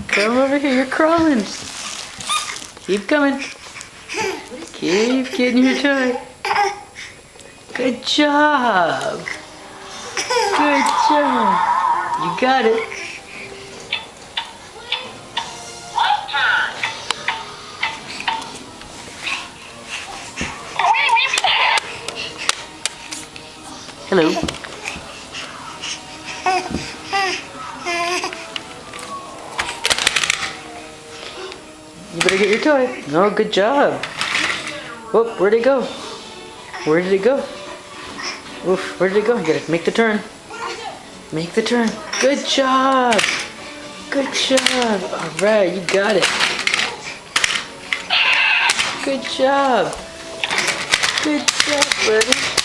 Come over here, you're crawling. Keep coming. Keep getting your toy. Good job. Good job. You got it. Hello. You better get your toy. Oh, good job. Whoop, where'd it go? Where did it go? Oof, where did it go? You gotta make the turn. Make the turn. Good job. Good job. Alright, you got it. Good job. Good job, buddy.